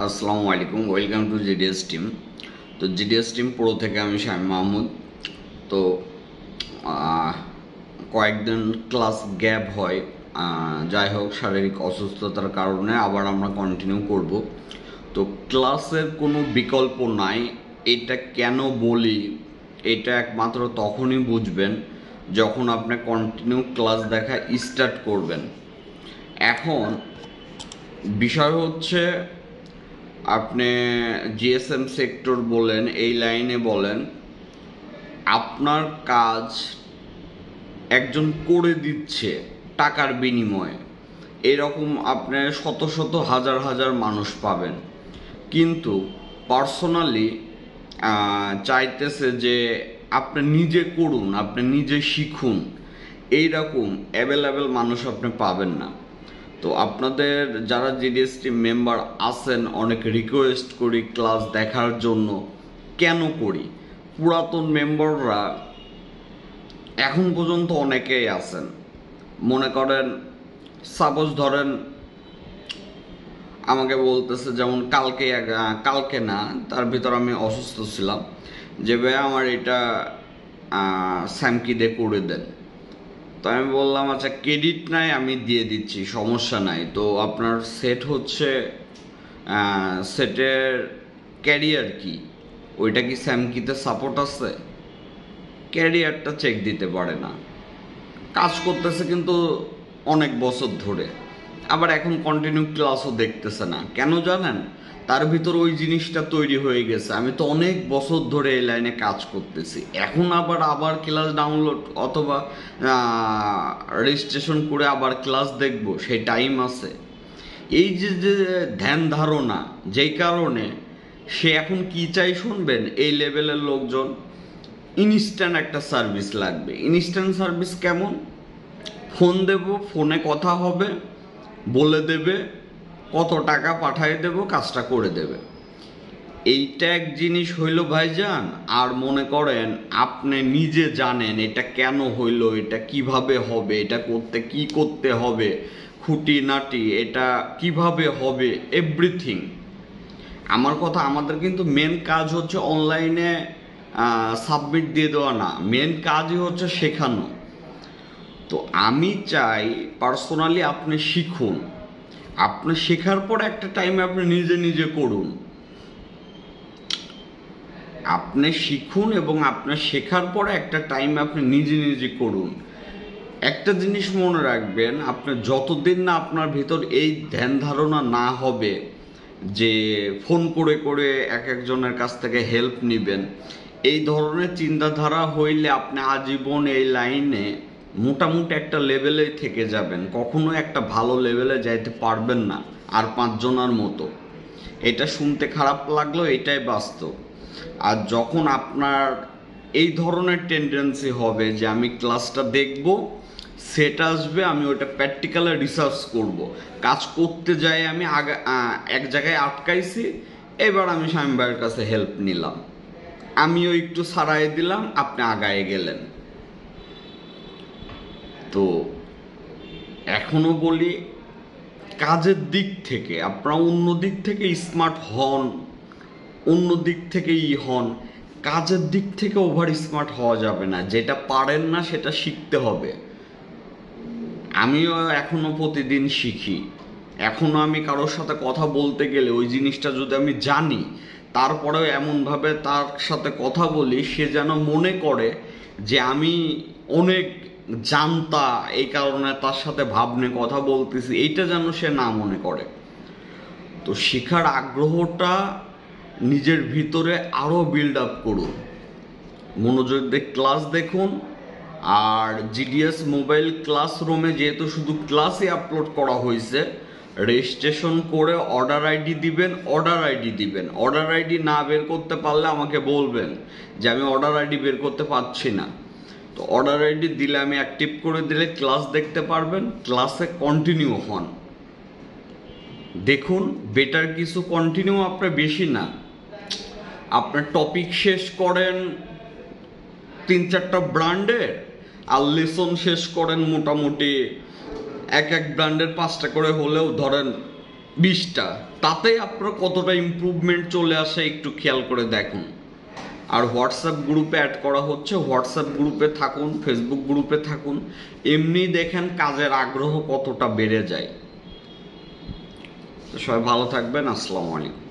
আসসালামু আলাইকুম, welcome to GDS team. তো GDS টিম প্রো থেকে আমি শামিম মাহমুদ। তো কয়েকদিন ক্লাস গ্যাপ হয়, যাই হোক শারীরিক অসুস্থতার কারণে আবার আমরা কন্টিনিউ করব। তো ক্লাসের কোনো বিকল্প নাই। এটা কেন বলি, এটা একমাত্র তখনই বুঝবেন যখন আপনি কন্টিনিউ ক্লাস দেখা স্টার্ট করবেন। এখন বিষয় হচ্ছে, আপনি জিএসএম সেক্টর বলেন, এই লাইনে বলেন, আপনার কাজ একজন করে দিচ্ছে টাকার বিনিময়ে, এরকম আপনি শত শত হাজার হাজার মানুষ পাবেন। কিন্তু পার্সোনালি চাইতেছে যে আপনি নিজে করুন, আপনি নিজে শিখুন, এইরকম অ্যাভেলেবেল মানুষ আপনি পাবেন না। তো আপনাদের যারা GDS টিম মেম্বার আছেন, অনেক রিকোয়েস্ট করি ক্লাস দেখার জন্য। কেন করি? পুরাতন মেম্বাররা এখন পর্যন্ত অনেকেই আছেন। মনে করেন, সাপোজ ধরেন আমাকে বলতেছে, যেমন কালকে না, তার ভিতর আমি অসুস্থ ছিলাম, যে ভাই আমার এটা স্যামকি দিয়ে করে দেন। তো আমি বললাম আচ্ছা, ক্রেডিট নাই, আমি দিয়ে দিচ্ছি, সমস্যা নাই। তো আপনার সেট হচ্ছে, সেটের ক্যারিয়ার কি, ওইটা কি স্যামকিতে সাপোর্ট আছে? ক্যারিয়ারটা চেক দিতে পারে না। কাজ করতেছে কিন্তু অনেক বছর ধরে, আবার এখন কন্টিনিউ ক্লাসও দেখতেছে না। কেন জানেন? তার ভিতর ওই জিনিসটা তৈরি হয়ে গেছে, আমি তো অনেক বছর ধরে এই লাইনে কাজ করতেছি, এখন আবার ক্লাস ডাউনলোড অথবা রেজিস্ট্রেশন করে আবার ক্লাস দেখবো, সেই টাইম আছে? এই যে যে ধ্যান ধারণা, যেই কারণে সে এখন কি চাই শুনবেন, এই লেভেলের লোকজন ইনস্ট্যান্ট একটা সার্ভিস লাগবে। ইনস্ট্যান্ট সার্ভিস কেমন? ফোন দেব, ফোনে কথা হবে, বলে দেবে কত টাকা পাঠিয়ে দেব, কাজটা করে দেবে। এইটা এক জিনিস হইল ভাইজান। আর মনে করেন আপনি নিজে জানেন এটা কেন হইল, এটা কিভাবে হবে, এটা করতে কি করতে হবে, খুঁটিনাটি এটা কিভাবে হবে, এভরিথিং। আমার কথা, আমাদের কিন্তু মেন কাজ হচ্ছে অনলাইনে সাবমিট দিয়ে দেওয়া না, মেন কাজই হচ্ছে শেখানো। তো আমি চাই পার্সোনালি আপনি শিখুন, আপনি শেখার পর একটা টাইমে আপনি নিজে নিজে করুন। আপনি শিখুন এবং আপনার শেখার পরে একটা টাইমে আপনি নিজে নিজে করুন। একটা জিনিস মনে রাখবেন, আপনি যতদিন না আপনার ভিতর এই ধ্যান ধারণা না হবে যে ফোন করে করে একজনের কাছ থেকে হেল্প নেবেন, এই ধরনের চিন্তাধারা হইলে আপনি আজীবন এই লাইনে মোটামুটি একটা লেভেলে থেকে যাবেন, কখনো একটা ভালো লেভেলে যাইতে পারবেন না আর পাঁচজনের মতো। এটা শুনতে খারাপ লাগলো, এটাই বাস্তব। আর যখন আপনার এই ধরনের টেন্ডেন্সি হবে যে আমি ক্লাসটা দেখব, সেট আসবে, আমি ওটা প্র্যাকটিক্যালে রিসার্চ করব, কাজ করতে যাই আমি এক জায়গায় আটকাইছি, এবার আমি শামিম ভাইয়ের কাছে হেল্প নিলাম, আমিও একটু সারাই দিলাম, আপনি আগায় গেলেন। তো এখনো বলি, কাজের দিক থেকে আপনারা অন্য দিক থেকে স্মার্ট হন, অন্য দিক থেকে হন, কাজের দিক থেকে ওভার স্মার্ট হওয়া যাবে না। যেটা পারেন না সেটা শিখতে হবে। আমিও এখনো প্রতিদিন শিখি। এখনো আমি কারোর সাথে কথা বলতে গেলে ওই জিনিসটা যদি আমি জানি, তারপরেও এমনভাবে তার সাথে কথা বলি সে যেন মনে করে যে আমি অনেক জানতা, এই কারণে তার সাথে ভাবনে কথা বলতেছি, এইটা যেন সে না মনে করে। তো শেখার আগ্রহটা নিজের ভিতরে আরও বিল্ড আপ করুন, মনোযোগ দিয়ে ক্লাস দেখুন। আর GDS মোবাইল ক্লাসরুমে যেহেতু শুধু ক্লাসই আপলোড করা হয়েছে, রেজিস্ট্রেশন করে অর্ডার আইডি দিবেন, অর্ডার আইডি না বের করতে পারলে আমাকে বলবেন যে আমি অর্ডার আইডি বের করতে পারছি না। তো অর্ডার আইডি দিলে আমি অ্যাক্টিভ করে দিলে ক্লাস দেখতে পারবেন, ক্লাসে কন্টিনিউ হন। দেখুন, বেটার কিছু কন্টিনিউ, আপনার বেশি না। আপনার টপিক শেষ করেন 3-4টা ব্র্যান্ডের, আর লেসন শেষ করেন মোটামুটি এক ব্র্যান্ডের 5টা করে হলেও ধরেন 20টা, তাতে আপনার কতটা ইমপ্রুভমেন্ট চলে আসে একটু খেয়াল করে দেখুন। আর হোয়াটসঅ্যাপ গ্রুপে অ্যাড করা হচ্ছে, হোয়াটসঅ্যাপ গ্রুপে থাকুন, ফেসবুক গ্রুপে থাকুন, এমনি দেখেন কাজের আগ্রহ কতটা বেড়ে যায়। তো সবাই ভালো থাকবেন, আসসালামু আলাইকুম।